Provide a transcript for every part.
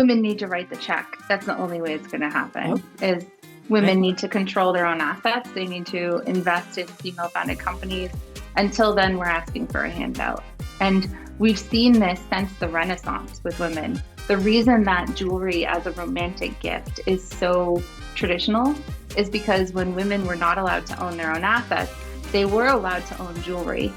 Women need to write the check. That's the only way it's going to Oh, happen is I women need to control their own assets. They need to invest in female-founded companies. Until then, we're asking for a handout. And we've seen this since the Renaissance with women. The reason that jewelry as a romantic gift is so traditional is because when women were not allowed to own their own assets, they were allowed to own jewelry.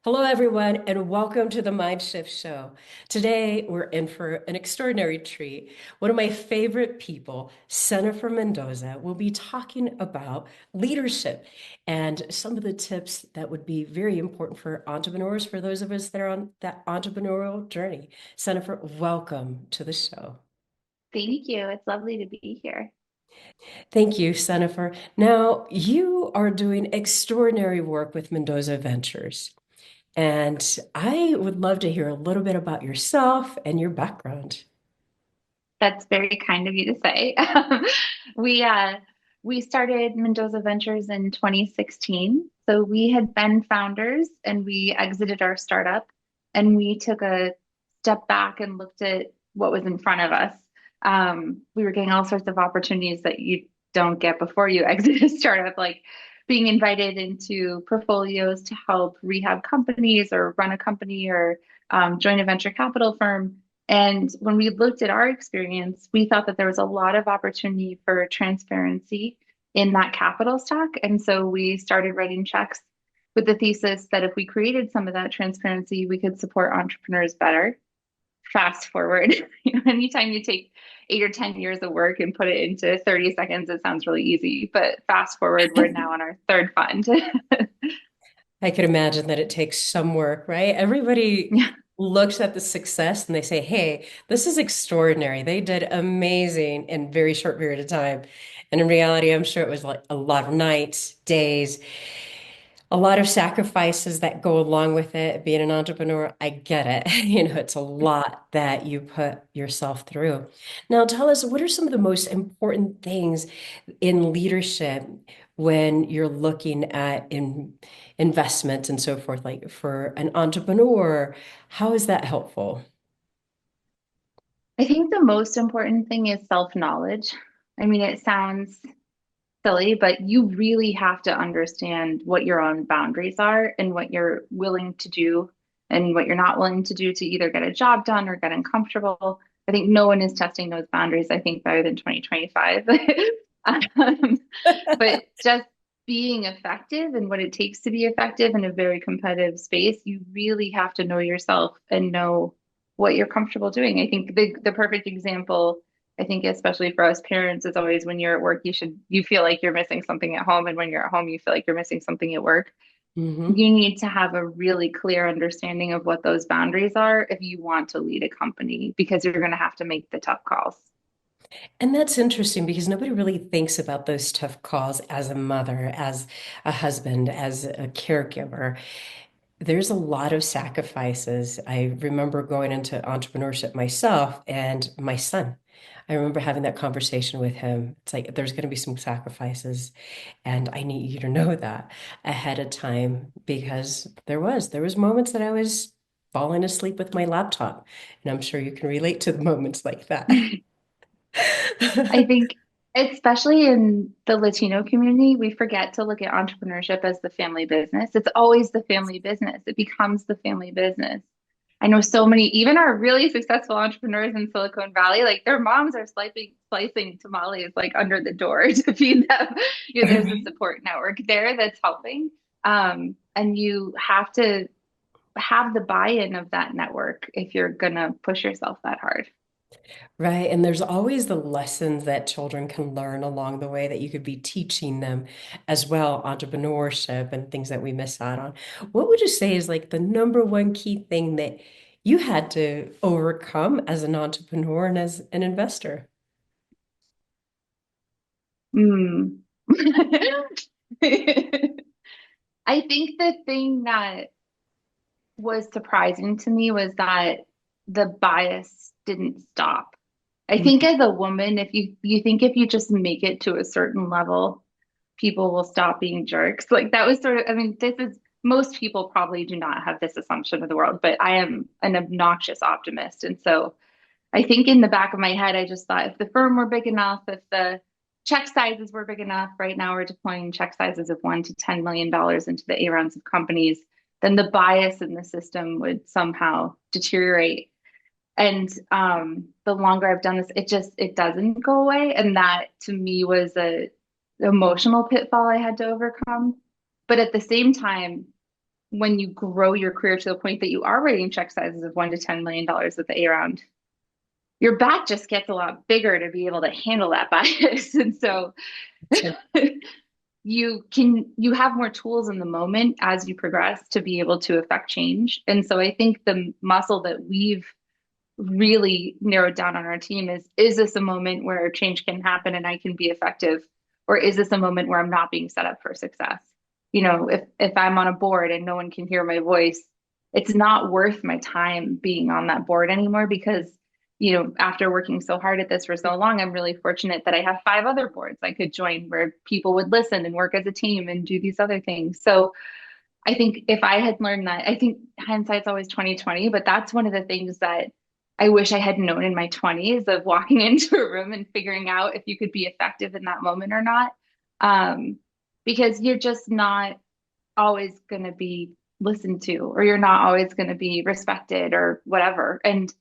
Hello, everyone, and welcome to the MindShift Show. Today, we're in for an extraordinary treat. One of my favorite people, Senofer Mendoza, will be talking about leadership and some of the tips that would be very important for entrepreneurs, for those of us that are on that entrepreneurial journey. Senofer, welcome to the show. Thank you. It's lovely to be here. Thank you, Senofer. Now, you are doing extraordinary work with Mendoza Ventures. And I would love to hear a little bit about yourself and your background. That's very kind of you to say. We we started Mendoza Ventures in 2016. So we had been founders and we exited our startup and we took a step back and looked at what was in front of us. We were getting all sorts of opportunities that you don't get before you exit a startup, like being invited into portfolios to help rehab companies or run a company or join a venture capital firm. And when we looked at our experience, we thought that there was a lot of opportunity for transparency in that capital stack. And so we started writing checks with the thesis that if we created some of that transparency, we could support entrepreneurs better. Fast forward, anytime you take 8 or 10 years of work and put it into 30 seconds, it sounds really easy. But fast forward, we're now on our third fund. I could imagine that it takes some work, right? Everybody Yeah. looks at the success and they say, hey, this is extraordinary. They did amazing in a very short period of time. And in reality, I'm sure it was like a lot of nights, days, a lot of sacrifices that go along with it. Being an entrepreneur, I get it. It's a lot that you put yourself through. Now, tell us, what are some of the most important things in leadership when you're looking at investments and so forth, like for an entrepreneur? How is that helpful? I think the most important thing is self-knowledge. I mean, it sounds silly, but you really have to understand what your own boundaries are and what you're willing to do and what you're not willing to do to either get a job done or get uncomfortable. I think no one is testing those boundaries, I think, better than 2025. But just being effective and what it takes to be effective in a very competitive space, you really have to know yourself and know what you're comfortable doing. I think the perfect example, I think especially for us parents, is always when you're at work, you feel like you're missing something at home, and when you're at home, you feel like you're missing something at work. Hmm. You need to have a really clear understanding of what those boundaries are if you want to lead a company, because you're going to have to make the tough calls. And that's interesting because nobody really thinks about those tough calls as a mother, as a husband, as a caregiver. There's a lot of sacrifices. I remember going into entrepreneurship myself and my son. I remember having that conversation with him. It's like there's going to be some sacrifices, and I need you to know that ahead of time because there was moments that I was falling asleep with my laptop, and I'm sure you can relate to the moments like that. I think, especially in the Latino community, we forget to look at entrepreneurship as the family business. It's always the family business. It becomes the family business. I know so many, even our really successful entrepreneurs in Silicon Valley, like their moms are slicing tamales like under the door to feed them. There's a support network there that's helping. And you have to have the buy-in of that network if you're gonna push yourself that hard. Right. And there's always the lessons that children can learn along the way that you could be teaching them as well, entrepreneurship and things that we miss out on. What would you say is like the number one key thing that you had to overcome as an entrepreneur and as an investor? Mm. I think the thing that was surprising to me was that the bias didn't stop. I think as a woman, if you think if you just make it to a certain level, people will stop being jerks. Like that was sort of, I mean, this is most people probably do not have this assumption of the world, but I am an obnoxious optimist. And so I think in the back of my head, I just thought if the firm were big enough, if the check sizes were big enough, right now we're deploying check sizes of $1 to $10 million into the A rounds of companies, then the bias in the system would somehow deteriorate. And the longer I've done this, it doesn't go away. And that to me was a emotional pitfall I had to overcome. But at the same time, when you grow your career to the point that you are writing check sizes of $1 to $10 million with the A round, your back just gets a lot bigger to be able to handle that bias. And so you have more tools in the moment as you progress to be able to affect change. And so I think the muscle that we've really narrowed down on our team is this a moment where change can happen and I can be effective? Or is this a moment where I'm not being set up for success? You know, if I'm on a board and no one can hear my voice, it's not worth my time being on that board anymore because, you know, after working so hard at this for so long, I'm really fortunate that I have 5 other boards I could join where people would listen and work as a team and do these other things. So I think if I had learned that, I think hindsight's always 2020, but that's one of the things that I wish I had known in my 20s of walking into a room and figuring out if you could be effective in that moment or not. Um, because you're just not always going to be listened to, or you're not always going to be respected or whatever. And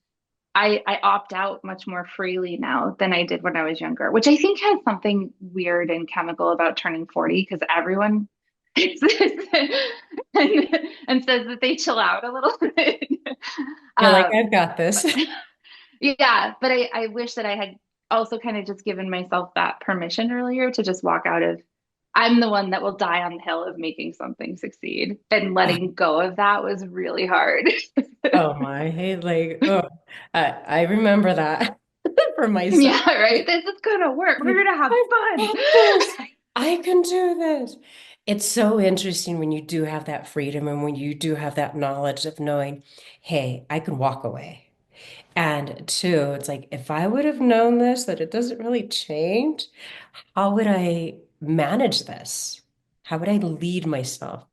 I opt out much more freely now than I did when I was younger, which I think has something weird and chemical about turning 40 because everyone and, and says that they chill out a little bit. You're like, Um, I've got this. but yeah, but I wish that I had also kind of just given myself that permission earlier to just walk out of, I'm the one that will die on the hill of making something succeed. And letting go of that was really hard. Oh my, hey, like, oh, I remember that for myself. Yeah, right. This is gonna work. Like, We're gonna have I've fun. got this. I can do this. It's so interesting when you do have that freedom and when you do have that knowledge of knowing, hey, I can walk away. And two, it's like, if I would have known this, that it doesn't really change, how would I manage this? How would I lead myself?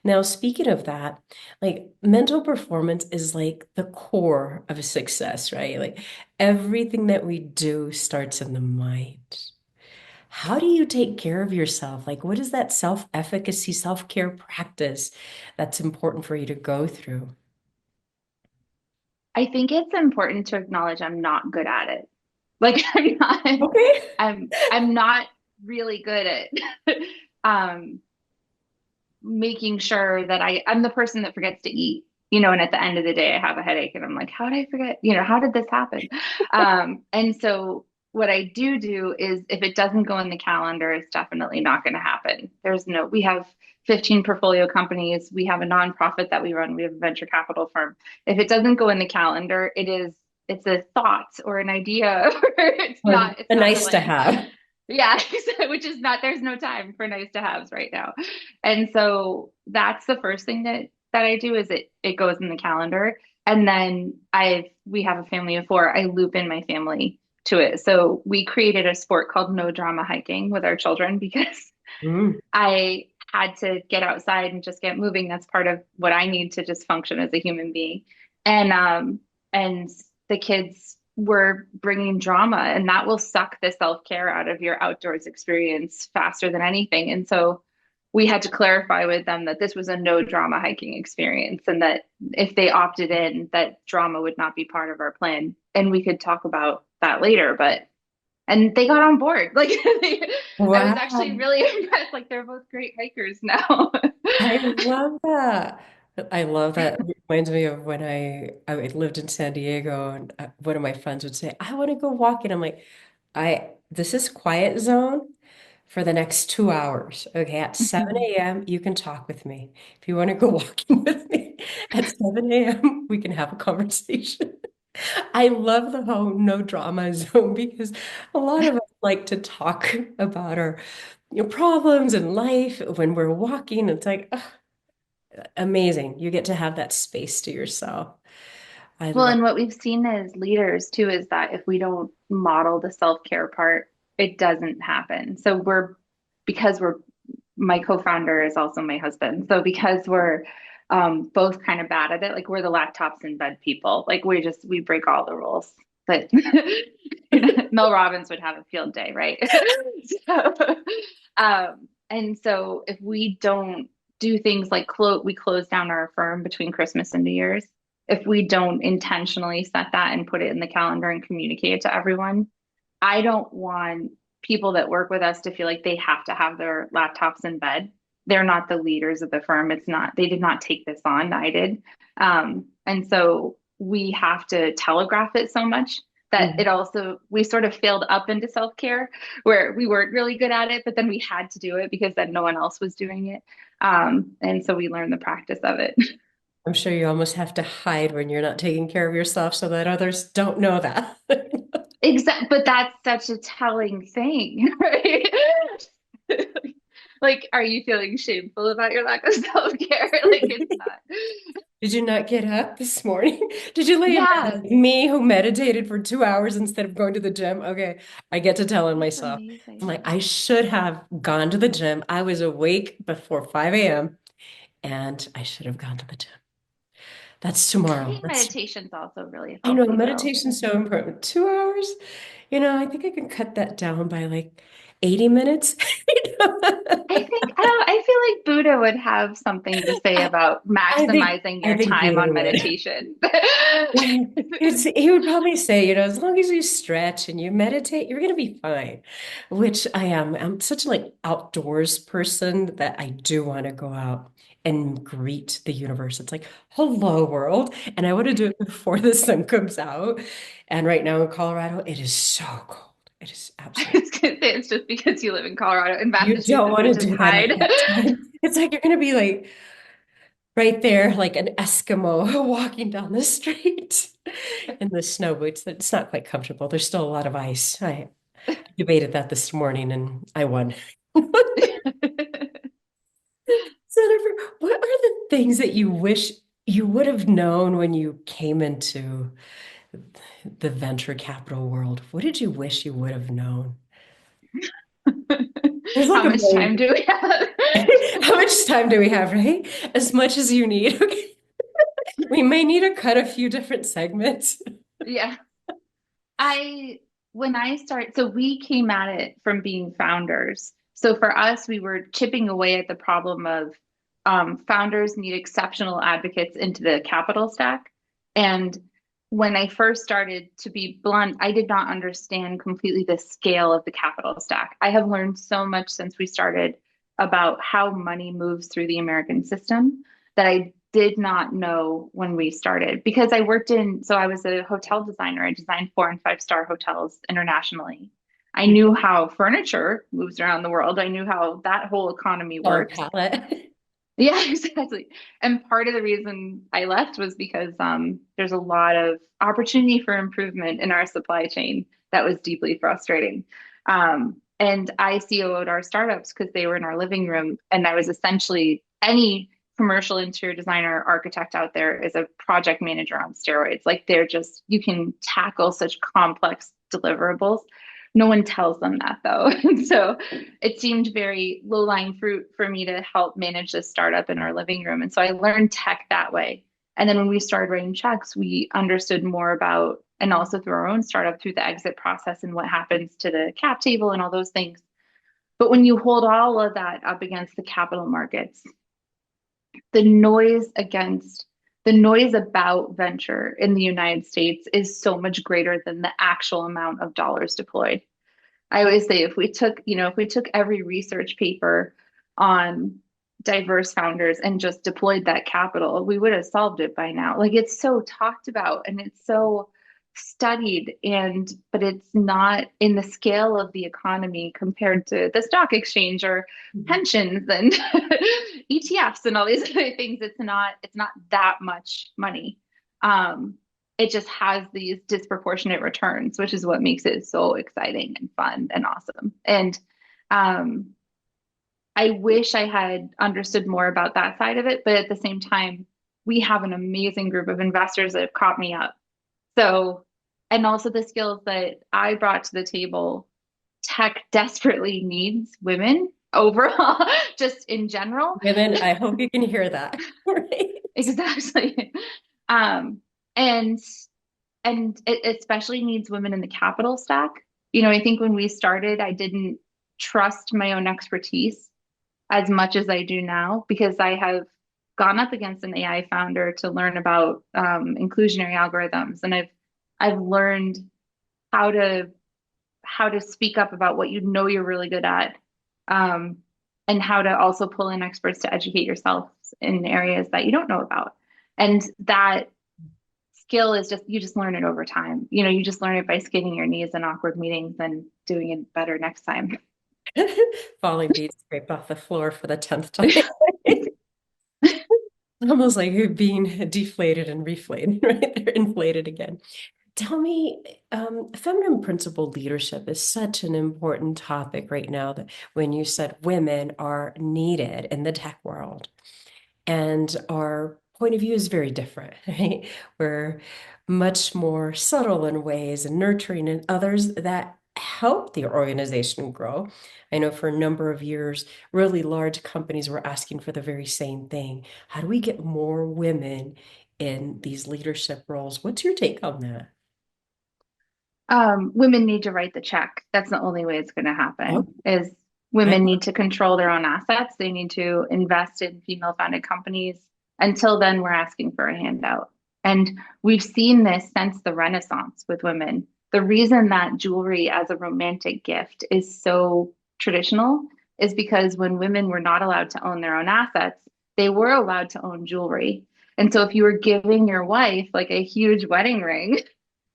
Now, speaking of that, like mental performance is like the core of a success, right? Like everything that we do starts in the mind. How do you take care of yourself? Like, what is that self-efficacy, self-care practice that's important for you to go through? I think it's important to acknowledge I'm not good at it. Like I'm not Okay. I'm not really good at um making sure that I'm the person that forgets to eat, you know, and at the end of the day, I have a headache and I'm like, how did I forget? You know, how did this happen? And so what I do is if it doesn't go in the calendar, it's definitely not going to happen. We have 15 portfolio companies. We have a nonprofit that we run. We have a venture capital firm. If it doesn't go in the calendar, it's a thought or an idea, or Or it's a not nice to planned. have. Yeah, which is not, there's no time for nice to haves right now. And so that's the first thing that I do is it goes in the calendar. And then we have a family of 4. I loop in my family to it. So we created a sport called no drama hiking with our children because Mm. I had to get outside and just get moving. That's part of what I need to just function as a human being. And the kids were bringing drama, and that will suck the self-care out of your outdoors experience faster than anything. And so we had to clarify with them that this was a no drama hiking experience and that if they opted in, that drama would not be part of our plan. And we could talk about that later, but and they got on board. Like I was actually Wow. really impressed. Like they're both great hikers now. I love that. I love that. It reminds me of when I lived in San Diego and one of my friends would say, I want to go walking. I'm like, this is quiet zone for the next 2 hours. Okay, at 7 a.m. you can talk with me. If you want to go walking with me at 7 a.m., we can have a conversation. I love the whole no drama zone because a lot of us like to talk about our problems in life when we're walking. It's like, ugh. amazing. You get to have that space to yourself. I Well, love. and what we've seen as leaders too is that if we don't model the self-care part, it doesn't happen. So because we're, my co-founder is also my husband. So because we're both kind of bad at it, like we're the laptops in bed people, like we break all the rules. But Mel Robbins would have a field day, right? So, and so if we don't do things like we close down our firm between Christmas and New Year's, if we don't intentionally set that and put it in the calendar and communicate it to everyone, I don't want people that work with us to feel like they have to have their laptops in bed. They're not the leaders of the firm. It's not, they did not take this on. I did. And so we have to telegraph it so much that it Mhm. also, we sort of failed up into self care where we weren't really good at it, but then we had to do it because then no one else was doing it. And so we learned the practice of it. I'm sure you almost have to hide when you're not taking care of yourself so that others don't know that. Exactly, but that's such a telling thing, right? Like, are you feeling shameful about your lack of self-care? Like, it's not. Did you not get up this morning? Did you lay in bed Yeah, like me who meditated for 2 hours instead of going to the gym? Okay, I get to tell on that's myself. I'm amazing. like, I should have gone to the gym. I was awake before 5 a.m. and I should have gone to the gym. That's I tomorrow. think That's, meditation's also really I know healthy, though. meditation's so important. 2 hours, I think I can cut that down by like 80 minutes. I feel like Buddha would have something to say about I think maximizing I your think time Buddha on would. meditation. He would probably say, as long as you stretch and you meditate, you're gonna be fine. Which I am. I'm such a like outdoors person that I do want to go out and greet the universe. It's like, hello, world. And I want to do it before the sun comes out. And right now in Colorado, it is so cold. It is I absolutely. was gonna say it's just because you live in Colorado. In You don't Massachusetts, want we to just do that at hide. that time. It's like you're gonna be like right there, like an Eskimo walking down the street in the snow boots. It's not quite comfortable. There's still a lot of ice. I debated that this morning and I won. Jennifer, what are the things that you wish you would have known when you came into the venture capital world? What did you wish you would have known? There's like How a much million. time do we have? How much time do we have, right? As much as you need. Okay. We may need to cut a few different segments. Yeah. I, when I start, so we came at it from being founders. So for us, we were chipping away at the problem of founders need exceptional advocates into the capital stack. And when I first started, to be blunt, I did not understand completely the scale of the capital stack. I have learned so much since we started about how money moves through the American system that I did not know when we started because I was a hotel designer. I designed 4 and 5 star hotels internationally. I knew how furniture moves around the world. I knew how that whole economy Oh, works. palette. Yeah, exactly. And part of the reason I left was because there's a lot of opportunity for improvement in our supply chain that was deeply frustrating. And I COO'd our startups because they were in our living room, and I was essentially any commercial interior designer architect out there is a project manager on steroids. Like they're just, you can tackle such complex deliverables. No one tells them that though. And so it seemed very low-lying fruit for me to help manage this startup in our living room. And so I learned tech that way. And then when we started writing checks, we understood more about, and also through our own startup, through the exit process and what happens to the cap table and all those things. But when you hold all of that up against the capital markets, the noise against the noise about venture in the United States is so much greater than the actual amount of dollars deployed. I always say if we took every research paper on diverse founders and just deployed that capital, we would have solved it by now. Like it's so talked about and it's so studied but it's not in the scale of the economy compared to the stock exchange or pensions and ETFs and all these other things. It's not that much money. It just has these disproportionate returns, which is what makes it so exciting and fun and awesome. And um, I wish I had understood more about that side of it, but at the same time, we have an amazing group of investors that have caught me up. So, and also the skills that I brought to the table, tech desperately needs women overall, just in general. Women, I hope you can hear that. Right? Exactly. Um, and it especially needs women in the capital stack. I think when we started, I didn't trust my own expertise as much as I do now because I have gone up against an AI founder to learn about inclusionary algorithms, and I've learned how to speak up about what you know you're really good at, um, and how to also pull in experts to educate yourself in areas that you don't know about. And that skill is just you just learn it over time. You just learn it by skinning your knees in awkward meetings and doing it better next time. Falling beads scraped off the floor for the 10th time. Almost like you're being deflated and reflated, right? They're inflated again. Tell me, feminine principled leadership is such an important topic right now that when you said women are needed in the tech world. And our point of view is very different, right? We're much more subtle in ways and nurturing in others that help the organization grow. I know for a number of years, really large companies were asking for the very same thing. How do we get more women in these leadership roles? What's your take on that? Women need to write the check. That's the only way it's going to Oh, happen is I women love need to control their own assets. They need to invest in female founded companies. Until then, we're asking for a handout. And we've seen this since the Renaissance with women. The reason that jewelry as a romantic gift is so traditional is because when women were not allowed to own their own assets, they were allowed to own jewelry. And so if you were giving your wife like a huge wedding ring,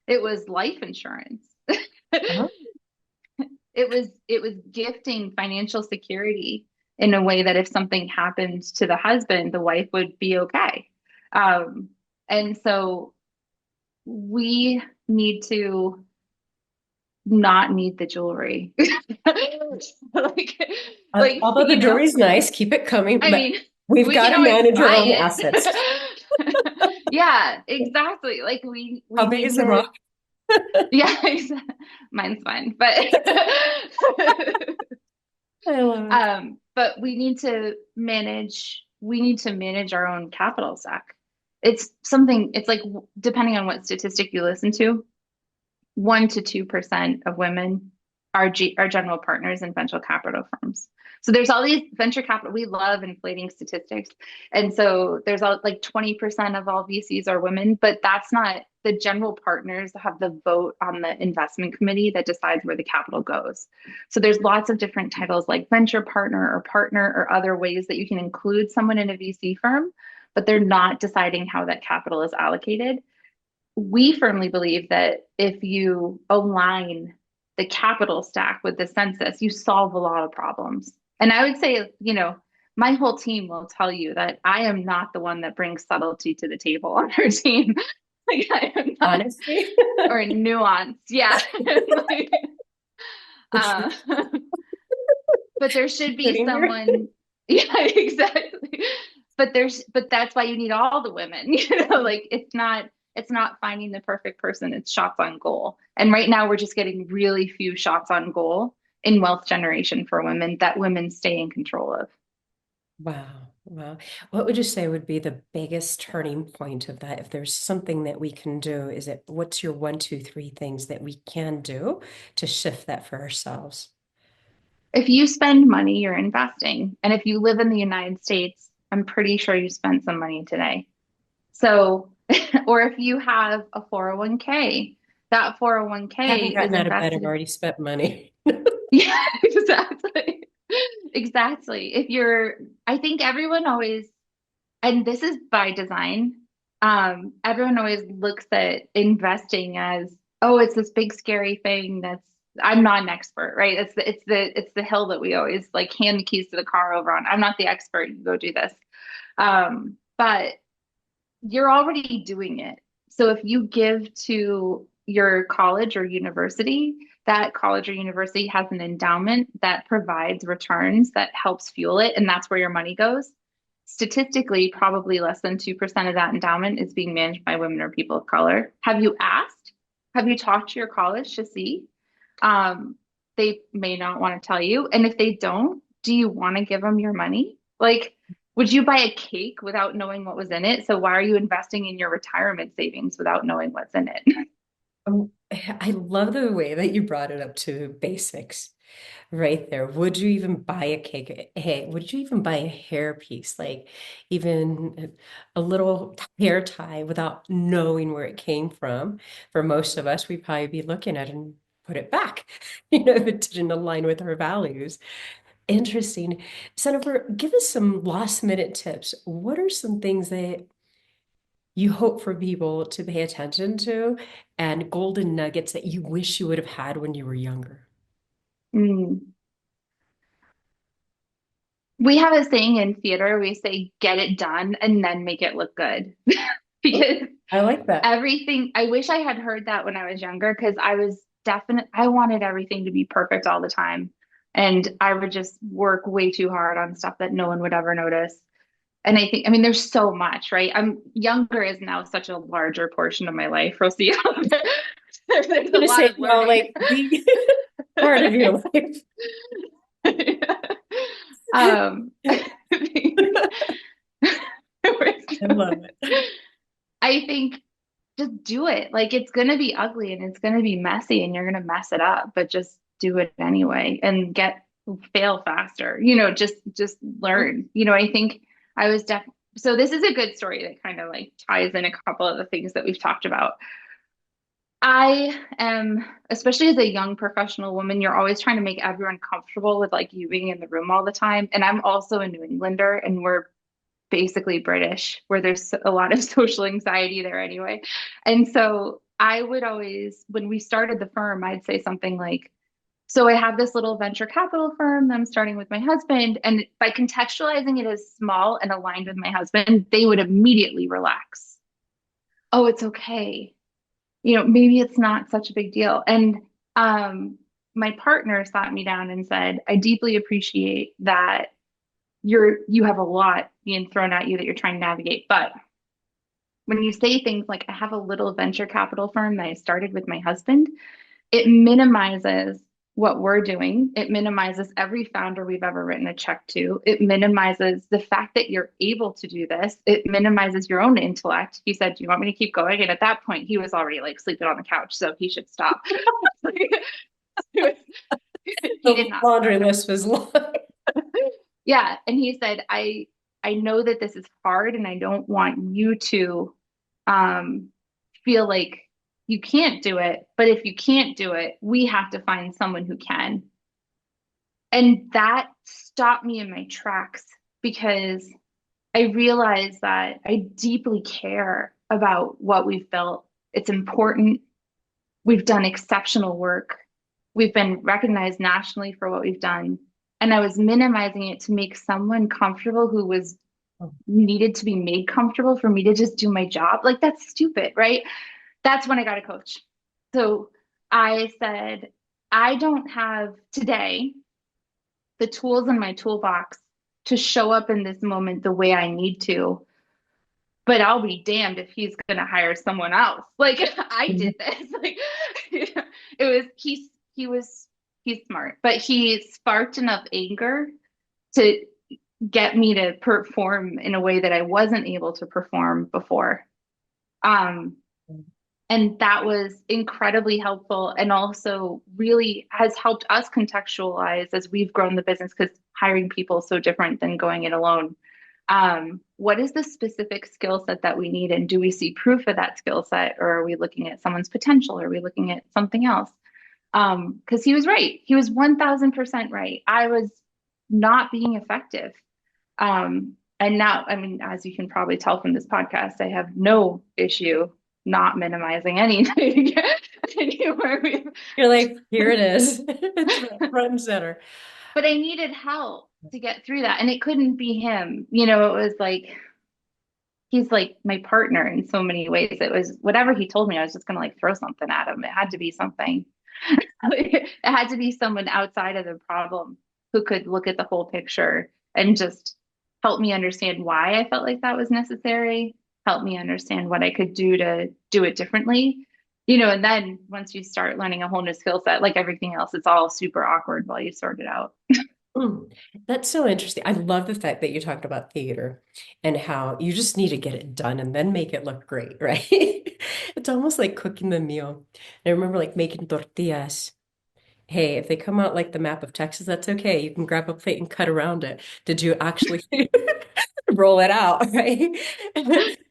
it was life insurance. it. It was gifting financial security in a way that if something happened to the husband, the wife would be okay. Um, and so we need to not need the jewelry. like, Although the jewelry's nice, keep it coming. I But mean, we've we got can to always manage our buy own assets. it. Yeah, exactly. Like we How big need is the to, rock? yeah, mine's fine, but I love it. but we need to manage our own capital stack. It's like depending on what statistic you listen to, 1 to 2% of women are general partners in venture capital firms. So there's all these venture capital. We love inflating statistics, and so there's all like 20% of all VCs are women, but that's not the general partners have the vote on the investment committee that decides where the capital goes. So there's lots of different titles like venture partner or other ways that you can include someone in a VC firm, but they're not deciding how that capital is allocated. We firmly believe that if you align the capital stack with the census, you solve a lot of problems. And I would say, my whole team will tell you that I am not the one that brings subtlety to the table on our team. Like I am not, Honestly, or nuance. Yeah. Like, the truth uh, but there should be sitting here. someone. Yeah, exactly. But that's why you need all the women. Like it's not finding the perfect person, it's shots on goal. And right now we're just getting really few shots on goal in wealth generation for women that women stay in control of. Wow. Wow. What would you say would be the biggest turning point of that? If there's something that we can do, is it what's your one, two, three things that we can do to shift that for ourselves? If you spend money, you're investing. And if you live in the United States, I'm pretty sure you spent some money today. So, or if you have a 401k, that I haven't 401k is gotten out of bed. I've invested. already spent money. Yeah, exactly. Exactly. I think everyone always, and this is by design, everyone always looks at investing as, oh, it's this big scary thing I'm not an expert, right? It's the hill that we always like hand the keys to the car over on. I'm not the expert, you go do this. But you're already doing it. So if you give to your college or university, that college or university has an endowment that provides returns that helps fuel it, and that's where your money goes. Statistically, probably less than 2% of that endowment is being managed by women or people of color. Have you asked? Have you talked to your college to see? Um, they may not want to tell you. And if they don't, do you want to give them your money? Like, would you buy a cake without knowing what was in it? So why are you investing in your retirement savings without knowing what's in it? I love the way that you brought it up to basics right there. Would you even buy a cake? Hey, would you even buy a hair piece? Like even a little hair tie without knowing where it came from? For most of us, we'd probably be looking at it and put it back, if it didn't align with our values. Interesting. Senofer, give us some last minute tips. What are some things that you hope for people to pay attention to and golden nuggets that you wish you would have had when you were younger? Mm. We have a saying in theater, we say, get it done and then make it look good. Oh, Because I like that. everything, I wish I had heard that when I was younger, because I wanted everything to be perfect all the time. And I would just work way too hard on stuff that no one would ever notice. And I mean, there's so much, right? I'm younger is now such a larger portion of my life, Rocío. There's a I'm gonna lot say, of no, learning. like the part of your life. I I love it. think just do it. Like it's going to be ugly and it's going to be messy and you're going to mess it up, but just do it anyway and fail faster. Just learn. I think I was def so this is a good story that kind of like ties in a couple of the things that we've talked about. I am, especially as a young professional woman, you're always trying to make everyone comfortable with like you being in the room all the time. And I'm also a New Englander and we're basically British, where there's a lot of social anxiety there anyway. And so I would always, when we started the firm, I'd say something like, so I have this little venture capital firm that I'm starting with my husband. And by contextualizing it as small and aligned with my husband, they would immediately relax. Oh, it's okay. Maybe it's not such a big deal. And um, my partner sat me down and said, I deeply appreciate that you have a lot being thrown at you that you're trying to navigate. But when you say things like, I have a little venture capital firm that I started with my husband, it minimizes what we're doing. It minimizes every founder we've ever written a check to. It minimizes the fact that you're able to do this. It minimizes your own intellect. He said, do you want me to keep going? And at that point, he was already like sleeping on the couch, so he should stop. He did The not laundry start. list was long. Yeah. And he said, I know that this is hard and I don't want you to um, feel like you can't do it. But if you can't do it, we have to find someone who can. And that stopped me in my tracks because I realized that I deeply care about what we've built. It's important. We've done exceptional work. We've been recognized nationally for what we've done. And I was minimizing it to make someone comfortable who was needed to be made comfortable for me to just do my job. Like that's stupid, right? That's when I got a coach. So I said, I don't have today the tools in my toolbox to show up in this moment the way I need to, but I'll be damned if he's going to hire someone else. Like I did this. Like it was he's smart, but he sparked enough anger to get me to perform in a way that I wasn't able to perform before. Um, and that was incredibly helpful and also really has helped us contextualize as we've grown the business because hiring people is so different than going it alone. What is the specific skill set that we need? And do we see proof of that skill set? Or are we looking at someone's potential? Or are we looking at something else? Because he was right. He was 1000% right. I was not being effective. And now, I mean, as you can probably tell from this podcast, I have no issue not minimizing anything anywhere. You're like, here it is. It's front and center. But I needed help to get through that. And it couldn't be him. It was like, he's like my partner in so many ways. It was whatever he told me, I was just gonna like throw something at him. It had to be something. It had to be someone outside of the problem who could look at the whole picture and just help me understand why I felt like that was necessary, help me understand what I could do to do it differently. And then once you start learning a whole new skill set, like everything else, it's all super awkward while you sort it out. Mm, that's so interesting. I love the fact that you talked about theater and how you just need to get it done and then make it look great, right? It's almost like cooking the meal. I remember like making tortillas. Hey, if they come out like the map of Texas, that's okay. You can grab a plate and cut around it. Did you actually roll it out, right?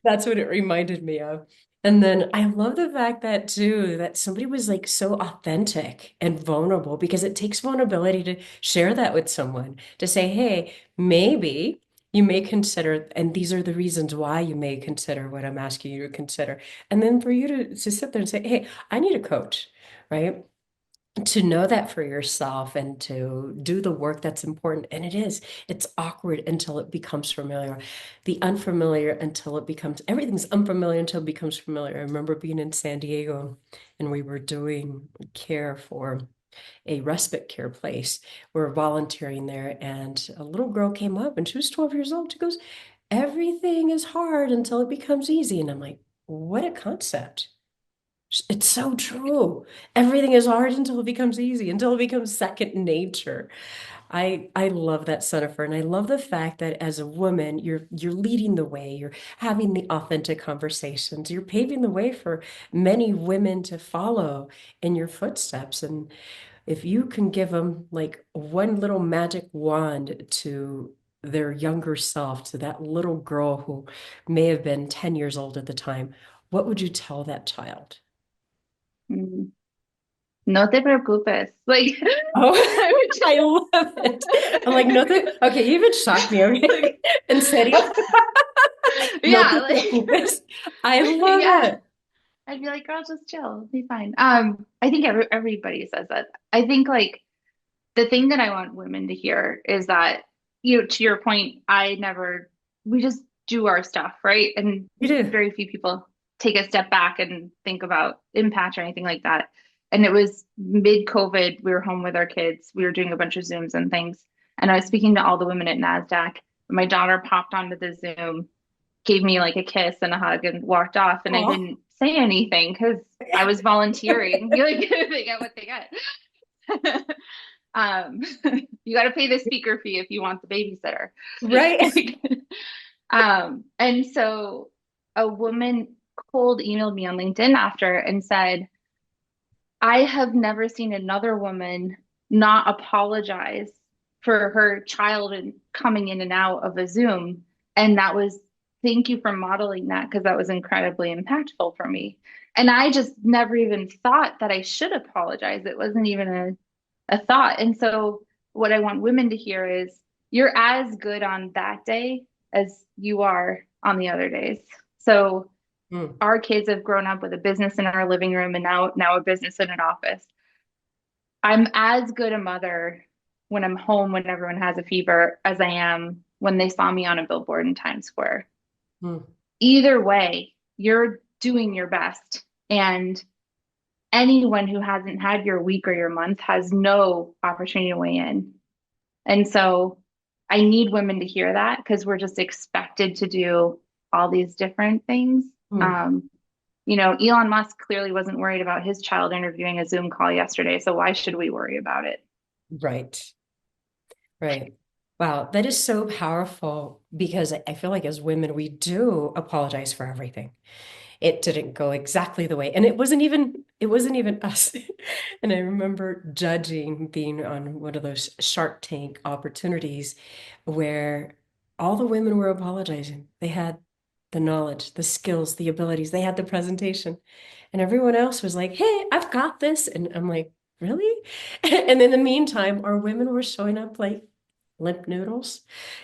That's what it reminded me of. And then I love the fact that too, that somebody was like so authentic and vulnerable because it takes vulnerability to share that with someone, to say, hey, maybe you may consider, and these are the reasons why you may consider what I'm asking you to consider. And then for you to sit there and say, hey, I need a coach, right? To know that for yourself and to do the work that's important. And it's awkward until it becomes familiar. The unfamiliar until it becomes, everything's unfamiliar until it becomes familiar. I remember being in San Diego and we were doing care for a respite care place. We were volunteering there and a little girl came up and she was 12 years old. She goes, everything is hard until it becomes easy. And I'm like, what a concept. It's so true. Everything is hard until it becomes easy, until it becomes second nature. I love that, Senofer, and I love the fact that as a woman, you're leading the way, you're having the authentic conversations, you're paving the way for many women to follow in your footsteps. And if you can give them like one little magic wand to their younger self, to that little girl who may have been 10 years old at the time, what would you tell that child? Mm. No te preocupes. Like, Oh, I would I love it. I'm like, no te, okay, you even shocked me, okay? like, En serio? No yeah, te like, preocupes. I love yeah. it. I'd be like, girl, just chill. It'll be fine. I think everybody says that. I think like the thing that I want women to hear is that, to your point, we just do our stuff, right? And You do. very few people take a step back and think about impact or anything like that. And it was mid-COVID. We were home with our kids. We were doing a bunch of Zooms and things. And I was speaking to all the women at NASDAQ. My daughter popped onto the Zoom, gave me like a kiss and a hug and walked off. And I Oh, didn't say anything because I was volunteering. You like they get what they get. Um, you got to pay the speaker fee if you want the babysitter. right. And so a woman cold emailed me on LinkedIn after and said, I have never seen another woman not apologize for her child and coming in and out of a Zoom. And that was, thank you for modeling that because that was incredibly impactful for me. And I just never even thought that I should apologize. It wasn't even a thought. And so, what I want women to hear is you're as good on that day as you are on the other days. So, Mm, our kids have grown up with a business in our living room and now a business in an office. I'm as good a mother when I'm home when everyone has a fever as I am when they saw me on a billboard in Times Square. mm, Either way, you're doing your best. And anyone who hasn't had your week or your month has no opportunity to weigh in. And so I need women to hear that because we're just expected to do all these different things. mm. Um, Elon Musk clearly wasn't worried about his child interviewing a Zoom call yesterday. So why should we worry about it? Right. Right. Wow, that is so powerful because I feel like as women, we do apologize for everything. It didn't go exactly the way, and it wasn't even us. And I remember judging being on one of those Shark Tank opportunities where all the women were apologizing. They had the knowledge, the skills, the abilities, they had the presentation, and everyone else was like, "Hey, I've got this," and I'm like, "Really?" And in the meantime, our women were showing up like limp noodles.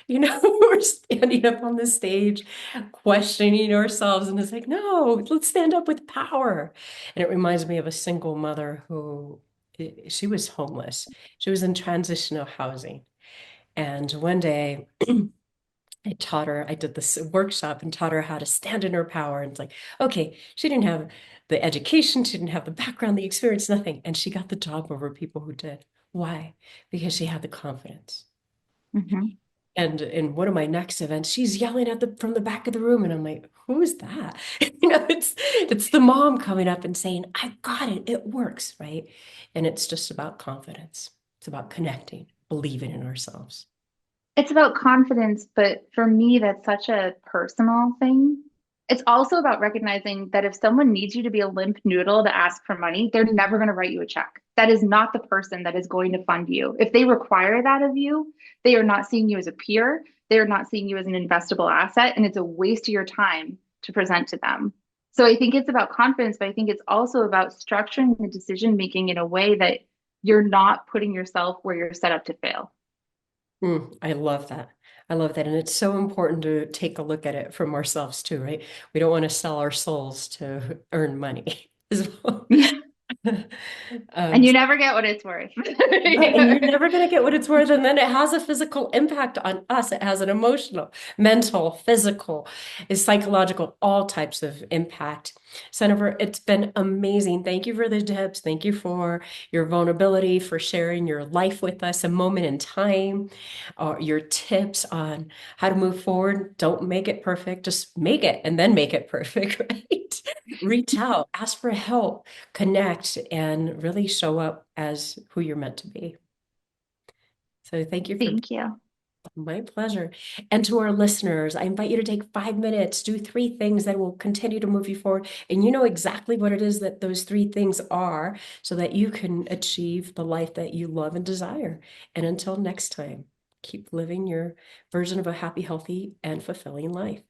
We're standing up on the stage, questioning ourselves. And it's like, no, let's stand up with power. And it reminds me of a single mother who she was homeless. She was in transitional housing. And one day I taught her, I did this workshop and taught her how to stand in her power. And it's like, okay, she didn't have the education, she didn't have the background, the experience, nothing. And she got the job over people who did. Why? Because she had the confidence. Hmm. And in one of my next events, she's yelling at the from the back of the room, and I'm like, "Who's that?" You know, it's the mom coming up and saying, "I got it. It works, right?" And it's just about confidence. It's about connecting, believing in ourselves. It's about confidence, but for me, that's such a personal thing. It's also about recognizing that if someone needs you to be a limp noodle to ask for money, they're never going to write you a check. That is not the person that is going to fund you. If they require that of you, they are not seeing you as a peer. They are not seeing you as an investable asset, and it's a waste of your time to present to them. So I think it's about confidence, but I think it's also about structuring the decision making in a way that you're not putting yourself where you're set up to fail. I love that. I love that. And it's so important to take a look at it from ourselves too, right? We don't want to sell our souls to earn money as well. And Um, you never get what it's worth. Right, and you're never going to get what it's worth. And then it has a physical impact on us. It has an emotional, mental, physical, is psychological, all types of impact. Senofer, it's been amazing. Thank you for the tips. Thank you for your vulnerability, for sharing your life with us, a moment in time, or your tips on how to move forward. Don't make it perfect, just make it and then make it perfect, right? Reach out, ask for help, connect, and really show up as who you're meant to be. So thank you for Thank you. my pleasure. And to our listeners, I invite you to take 5 minutes, do three things that will continue to move you forward. And you know exactly what it is that those three things are so that you can achieve the life that you love and desire. And until next time, keep living your version of a happy, healthy, and fulfilling life.